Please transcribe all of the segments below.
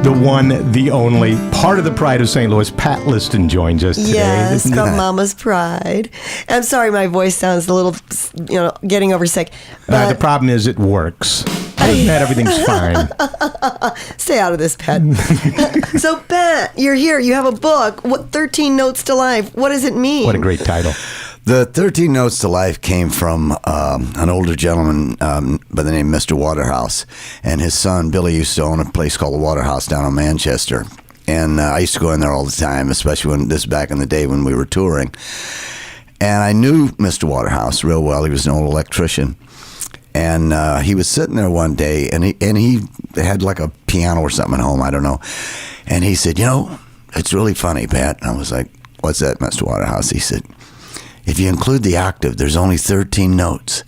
The one, the only, part of the pride of St. Louis, Pat Liston joins us today. Yes, from Mama's Pride. I'm sorry my voice sounds a little, getting over sick. The problem is it works. Other than that, everything's fine. Stay out of this, Pat. So, Pat, you're here. You have a book, 13 Notes to Life. What does it mean? What a great title. The 13 Notes to Life came from an older gentleman by the name of Mr. Waterhouse. And his son, Billy, used to own a place called the Waterhouse down in Manchester. And I used to go in there all the time, especially back in the day when we were touring. And I knew Mr. Waterhouse real well. He was an old electrician. And he was sitting there one day, and he had like a piano or something at home, I don't know. And he said, it's really funny, Pat. And I was like, what's that, Mr. Waterhouse? He said, if you include the octave, there's only 13 notes.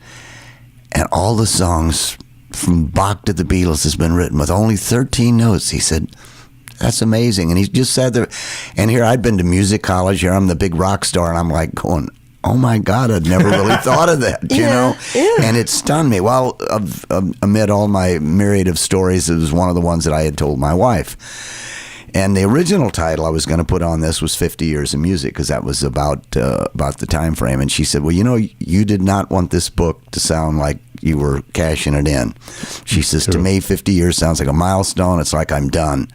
And all the songs from Bach to the Beatles has been written with only 13 notes. He said, that's amazing. And he just said there, and here I'd been to music college. Here I'm the big rock star, and I'm like going, oh my God, I'd never really thought of that, you know? Yeah. And it stunned me. Well, amid all my myriad of stories, it was one of the ones that I had told my wife. And the original title I was going to put on this was 50 Years of Music, because that was about the time frame. And she said, well, you did not want this book to sound like you were cashing it in. She says, to me, 50 years sounds like a milestone. It's like I'm done.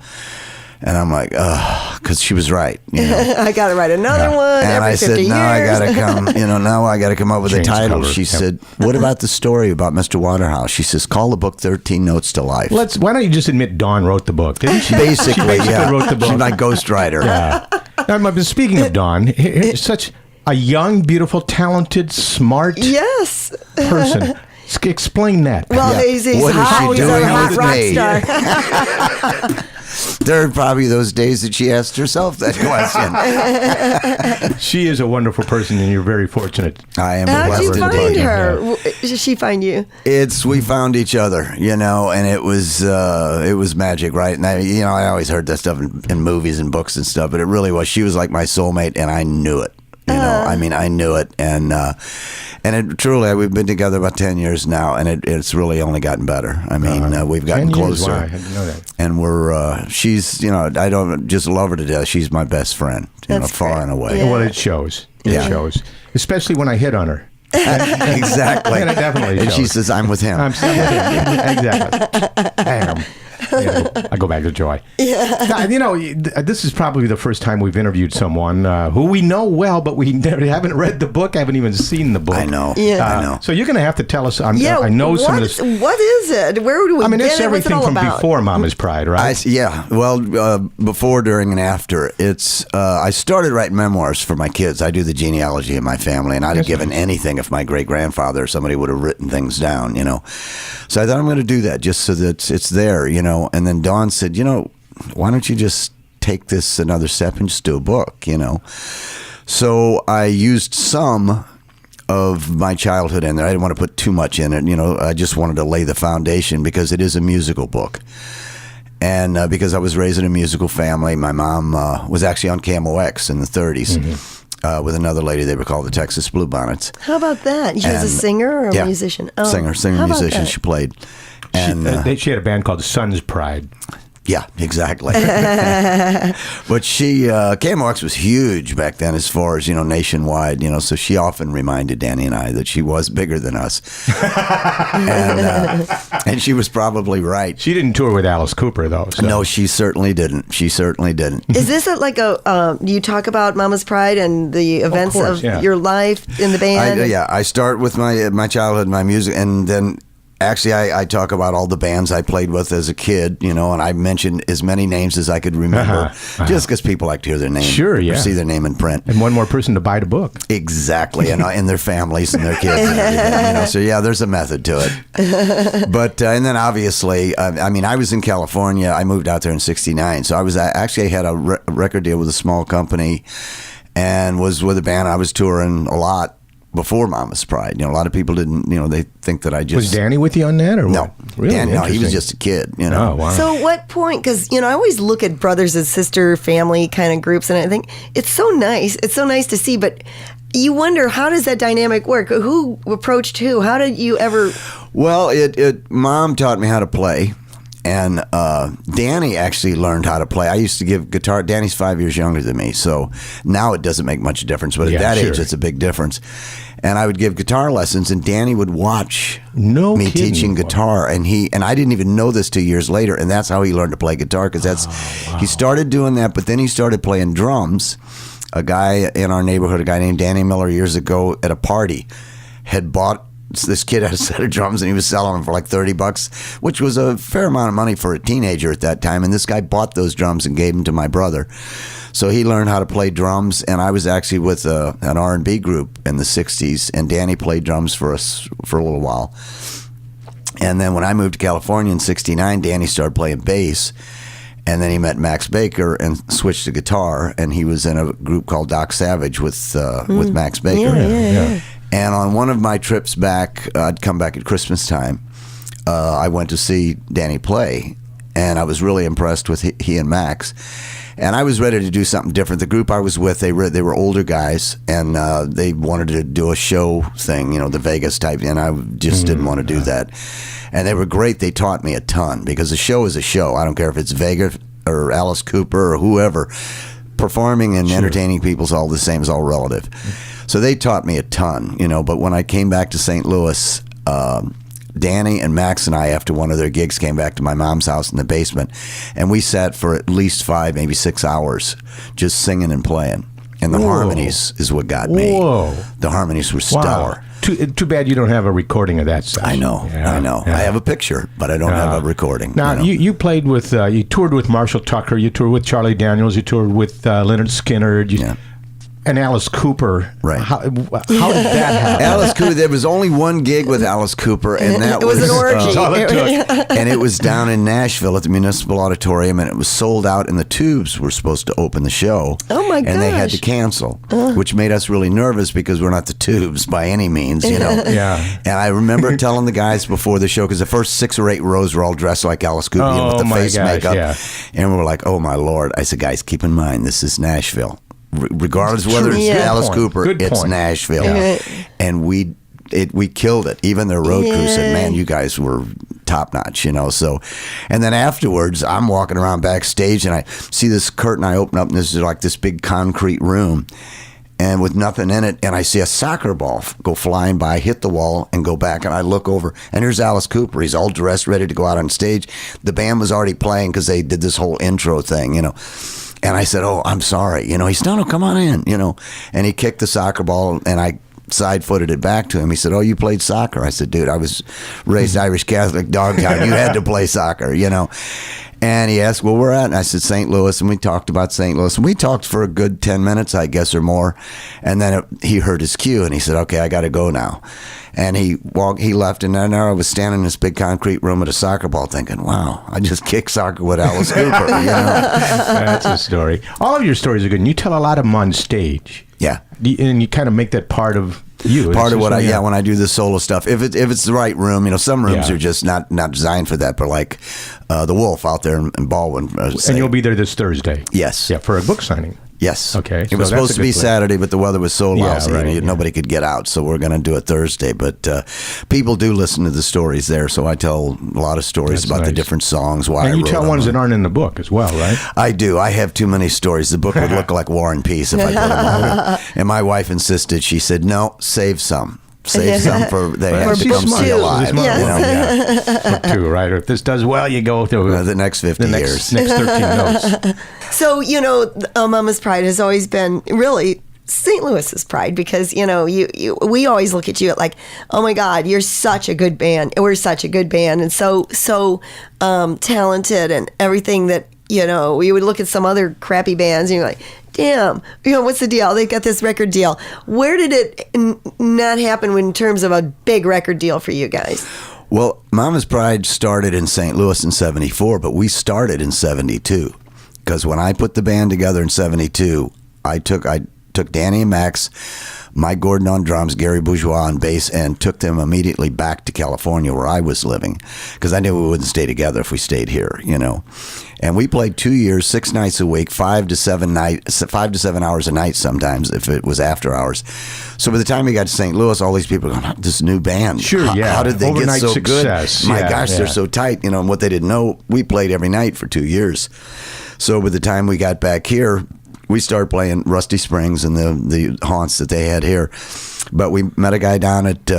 And I'm like, because she was right. I got to write another one and every I 50 said, years. now I got to come, now I got to come up with Change a title. cover. She said, what about the story about Mr. Waterhouse? She says, call the book 13 Notes to Life. Why don't you just admit Dawn wrote the book? Didn't she? Basically, yeah. wrote the book. She's my ghostwriter. Yeah. Now, speaking of Dawn, such a young, beautiful, talented, smart Yes. person. Explain that. Well, Yeah. he's What is hot. she He's doing a hot with rock me? star. There are probably those days that she asked herself that question. She is a wonderful person, and you're very fortunate. I am How'd you blessed. find her? Did she find you? We found each other, and it was magic, right? And I always heard that stuff in movies and books and stuff, but it really was. She was like my soulmate, and I knew it. I knew it, and it truly, we've been together about 10 years now, and it's really only gotten better. I mean, we've gotten 10 years, closer. wow, I didn't know that. And she's, I don't just love her to death. She's my best friend, far and away. Yeah. Well, it shows. It shows, especially when I hit on her. Exactly. And it definitely And she shows. says, I'm with him. I'm still with him. Exactly. Bam. I go back to Joy. Yeah. This is probably the first time we've interviewed someone who we know well, but we haven't read the book, haven't even seen the book. I know. Yeah. I know. So you're going to have to tell us. I know some of this. What is it? Where do we get it's it? What's it everything all from about? before Mama's Pride, right? Before, during, and after. I started writing memoirs for my kids. I do the genealogy of my family, and I'd have given anything if my great-grandfather or somebody would have written things down, So I thought I'm going to do that just so that it's there, And then Dawn said, why don't you just take this another step and just do a book, So I used some of my childhood in there. I didn't want to put too much in it, I just wanted to lay the foundation because it is a musical book. And because I was raised in a musical family, my mom was actually on KMOX in the 30s. Mm-hmm. With another lady, they were called the Texas Bluebonnets. How about that? She was a singer or a musician? Oh, Singer, musician. She played. And she had a band called Sun's Pride. Yeah, exactly. But KMOX was huge back then as far as, nationwide, so she often reminded Danny and I that she was bigger than us. And she was probably right. She didn't tour with Alice Cooper, though. So. No, she certainly didn't. Is this do you talk about Mama's Pride and the events of your life in the band? I start with my childhood, my music, and then actually I talk about all the bands I played with as a kid, and I mentioned as many names as I could remember, just because people like to hear their name, or see their name in print. And one more person to buy the book. Exactly, and their families and their kids and everything, So there's a method to it. But, and then obviously, I was in California. I moved out there in '69, so I had a record deal with a small company and was with a band. I was touring a lot before Mama's Pride. A lot of people didn't, they think that I just... Was Danny with you on that or no. what? Really? Danny, no, he was just a kid, Oh, wow. So what point, because, I always look at brothers and sister family kind of groups and I think it's so nice. It's so nice to see, but you wonder, how does that dynamic work? Who approached who? How did you ever... Well, Mom taught me how to play, and Danny actually learned how to play. I used to give guitar. Danny's 5 years younger than me, so now it doesn't make much difference. But at that age, it's a big difference. And I would give guitar lessons, and Danny would watch me teaching guitar, and I didn't even know this 2 years later, and that's how he learned to play guitar, because he started doing that, but then he started playing drums. A guy in our neighborhood, a guy named Danny Miller, years ago at a party, had bought this kid had a set of drums, and he was selling them for like $30, which was a fair amount of money for a teenager at that time. And this guy bought those drums and gave them to my brother. So he learned how to play drums, and I was actually with an R&B group in the 60s, and Danny played drums for us for a little while. And then when I moved to California in 69, Danny started playing bass, and then he met Max Baker and switched to guitar, and he was in a group called Doc Savage with Max Baker. Yeah. And on one of my trips back, I'd come back at Christmas time, I went to see Danny play, and I was really impressed with he and Max. And I was ready to do something different. The group I was with, they were older guys, and they wanted to do a show thing, the Vegas type, and I just didn't want to do that. And they were great. They taught me a ton, because a show is a show. I don't care if it's Vegas or Alice Cooper or whoever. Performing and entertaining people is all the same. It's all relative. So they taught me a ton, But when I came back to St. Louis, Danny and Max and I, after one of their gigs, came back to my mom's house in the basement, and we sat for at least 5, maybe 6 hours just singing and playing. And the harmonies is what got me. Whoa. The harmonies were stellar. Wow. Too bad you don't have a recording of that session. I know. Yeah. I have a picture, but I don't have a recording. Now, you played with, you toured with Marshall Tucker, you toured with Charlie Daniels, you toured with Leonard Skinner. And Alice Cooper. Right. How did that happen? Alice Cooper, there was only one gig with Alice Cooper, and that it was an orgy. That's all it took. And it was down in Nashville at the Municipal Auditorium, and it was sold out, and the Tubes were supposed to open the show. Oh, my And they had to gosh. cancel, which made us really nervous, because we're not the Tubes by any means, Yeah. And I remember telling the guys before the show, because the first 6 or 8 rows were all dressed like Alice Cooper with the my face gosh, makeup. yeah. And we were like, oh, my Lord. I said, guys, keep in mind, this is Nashville. Regardless of whether it's Alice Cooper, it's Nashville. Yeah. And we killed it. Even their road crew said, man, you guys were top notch, So, and then afterwards, I'm walking around backstage, and I see this curtain. I open up, and this is like this big concrete room, and with nothing in it, and I see a soccer ball go flying by, hit the wall, and go back, and I look over, and here's Alice Cooper. He's all dressed, ready to go out on stage. The band was already playing, because they did this whole intro thing, And I said, oh, I'm sorry. He said, no, come on in, And he kicked the soccer ball, and I side-footed it back to him. He said, oh, you played soccer? I said, dude, I was raised Irish Catholic, Dogtown. You had to play soccer, And he asked, well, where at? And I said, St. Louis. And we talked about St. Louis. And we talked for a good 10 minutes, I guess, or more. And then he heard his cue, and he said, okay, I got to go now. And he left, and then I was standing in this big concrete room at a soccer ball thinking, wow, I just kicked soccer with Alice Cooper, That's a story. All of your stories are good, and you tell a lot of them on stage. Yeah. And you kind of make that part of you. Part of what when I do the solo stuff. If it's the right room, some rooms are just not designed for that, but like the Wolf out there in Baldwin. And you'll be there this Thursday. Yes. Yeah, for a book signing. Yes. Okay. It was supposed to be Saturday, but the weather was so lousy, right, nobody could get out. So we're going to do it Thursday. But people do listen to the stories there, so I tell a lot of stories about the different songs. Why and you I wrote tell them. ones that aren't in the book as well, right? I do. I have too many stories. The book would look like War and Peace if I put them all. And my wife insisted. She said, "No, save some." Save some for they have to come see alive. Book 2, right? Or if this does well, you go to the next 50 years. Next 13 notes. So, Mama's Pride has always been really St. Louis's pride, because, we always look at you at like, oh my God, you're such a good band. We're such a good band, and so talented, and everything that, we would look at some other crappy bands and you're like, damn, what's the deal? They got this record deal. Where did it not happen in terms of a big record deal for you guys? Well, Mama's Pride started in St. Louis in 74, but we started in 72. Because when I put the band together in 72, I took Danny and Max, Mike Gordon on drums, Gary Bourgeois on bass, and took them immediately back to California where I was living, because I knew we wouldn't stay together if we stayed here, you know. And we played 2 years, 6 nights a week, 5 to 7 hours a night sometimes if it was after hours. So by the time we got to St. Louis, all these people were going, this new band. Sure, How did they Overnight get so success. good? My Yeah, gosh, yeah. they're so tight. You know, and what they didn't know, we played every night for 2 years. So by the time we got back here, we started playing Rusty Springs and the haunts that they had here. But we met a guy down at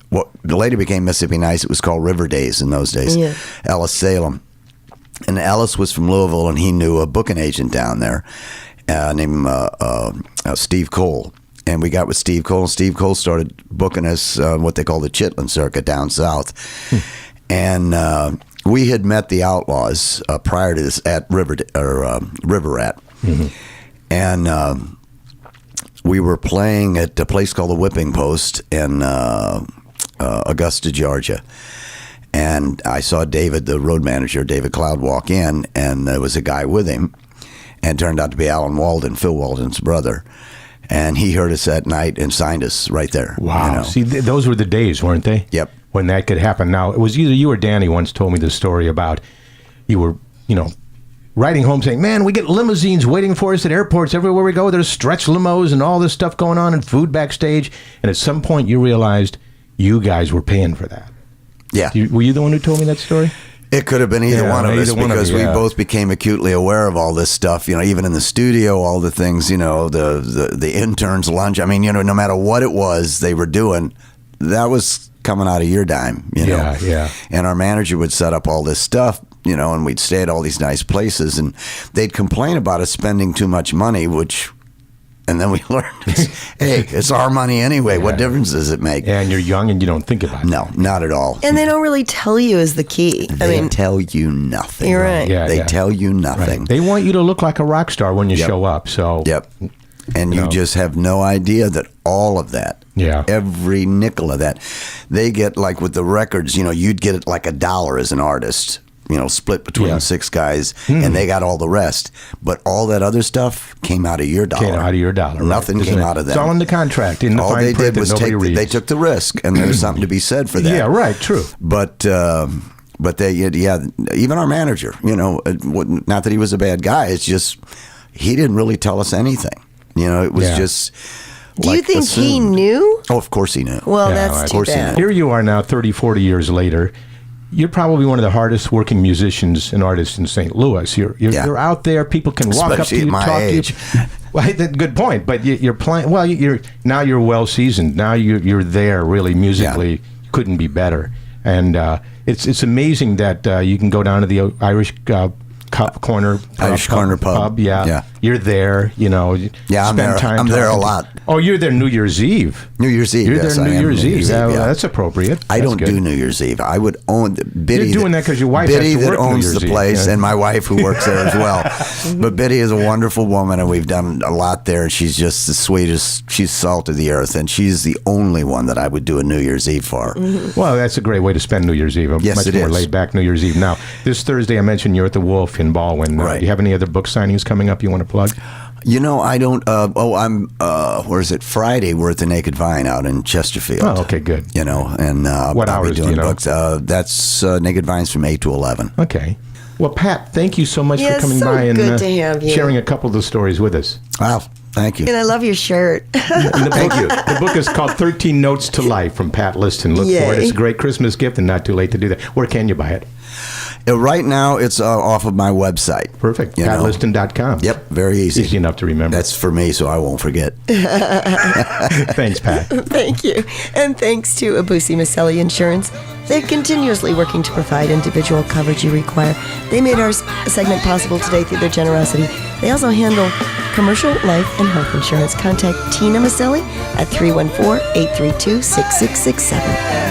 what later became Mississippi Nice. It was called River Days in those days. Yeah. Ellis Salem. And Ellis was from Louisville, and he knew a booking agent down there named Steve Cole. And we got with Steve Cole. Steve Cole started booking us what they call the Chitlin Circuit down south. And we had met the Outlaws prior to this at River Rat. Mm-hmm. And we were playing at a place called the Whipping Post in Augusta, Georgia. And I saw David, the road manager, David Cloud, walk in, and there was a guy with him, and it turned out to be Alan Walden, Phil Walden's brother. And he heard us that night and signed us right there. Wow. You know? See, those were the days, weren't they? Yep. When that could happen. Now, it was either you or Danny once told me the story about you were, you know, riding home saying, man, we get limousines waiting for us at airports everywhere we go. There's stretch limos and all this stuff going on and food backstage. And at some point you realized you guys were paying for that. Yeah. Were you the one who told me that story? It could have been either one of us, because we both became acutely aware of all this stuff, you know, even in the studio, all the things, you know, the interns' lunch. I mean, you know, no matter what it was they were doing, that was coming out of your dime, you know. Yeah, yeah. And our manager would set up all this stuff, you know, and we'd stay at all these nice places, and they'd complain about us spending too much money, and then we learned, hey, it's our money anyway. Yeah. What difference does it make? And you're young and you don't think about it. No, not at all. And they don't really tell you is the key. They tell you nothing. You're right. Yeah, they tell you nothing. Right. They want you to look like a rock star when you show up. So. Yep. And you just have no idea that all of that, every nickel of that, they get, like with the records, you know, you'd get it like $1 as an artist, you know, split between 6 guys, and they got all the rest. But all that other stuff came out of your dollar. Came out of your dollar. Nothing right? came out of them. It's all in the contract. In the all fine they print did was they took the risk, and there's something to be said for that. Yeah, right, true. But they, even our manager, you know, not that he was a bad guy, it's just he didn't really tell us anything. You know, it was just. Do you think he knew? Oh, of course he knew. Well, that's too bad. Here you are now, 30, 40 years later. You're probably one of the hardest working musicians and artists in St. Louis. You're out there. People can walk up to you, talk to you. Well, good point. But you're playing. Well, you're well seasoned. Now you're there. Really, musically, couldn't be better. And it's amazing that you can go down to the Irish Corner pub. Yeah. You're there, you know. Yeah, I'm there. I'm there a lot. Oh, you're there New Year's Eve. New Year's Eve. You're yes, there New Year's Eve. Yeah. That's appropriate. I don't do New Year's Eve. I would own Biddy. You're doing that because your wife Biddy has to work that owns New Year's the place, Eve, and my wife who works there as well. But Biddy is a wonderful woman, and we've done a lot there. And she's just the sweetest. She's salt of the earth, and she's the only one that I would do a New Year's Eve for. Mm-hmm. Well, that's a great way to spend New Year's Eve. Yes, much more laid back New Year's Eve. Now, this Thursday, I mentioned you're at the Wolf in Baldwin. Right. Do you have any other book signings coming up you want to plug? You know, I don't. I'm. Where is it? Friday, we're at the Naked Vine out in Chesterfield. Oh, okay, good. You know, and what I'll hours be doing do you know? books. That's Naked Vines from 8 to 11. Okay. Well, Pat, thank you so much for coming so by and good to have you. sharing a couple of the stories with us. Wow, thank you. And I love your shirt. Thank you. The book is called 13 Notes to Life from Pat Liston. Look for it. It's a great Christmas gift and not too late to do that. Where can you buy it? Right now, it's off of my website. Perfect. PatListon.com. Yep, very easy. Easy enough to remember. That's for me, so I won't forget. Thanks, Pat. Thank you. And thanks to Abusi Maselli Insurance. They're continuously working to provide individual coverage you require. They made our segment possible today through their generosity. They also handle commercial, life, and health insurance. Contact Tina Maselli at 314-832-6667.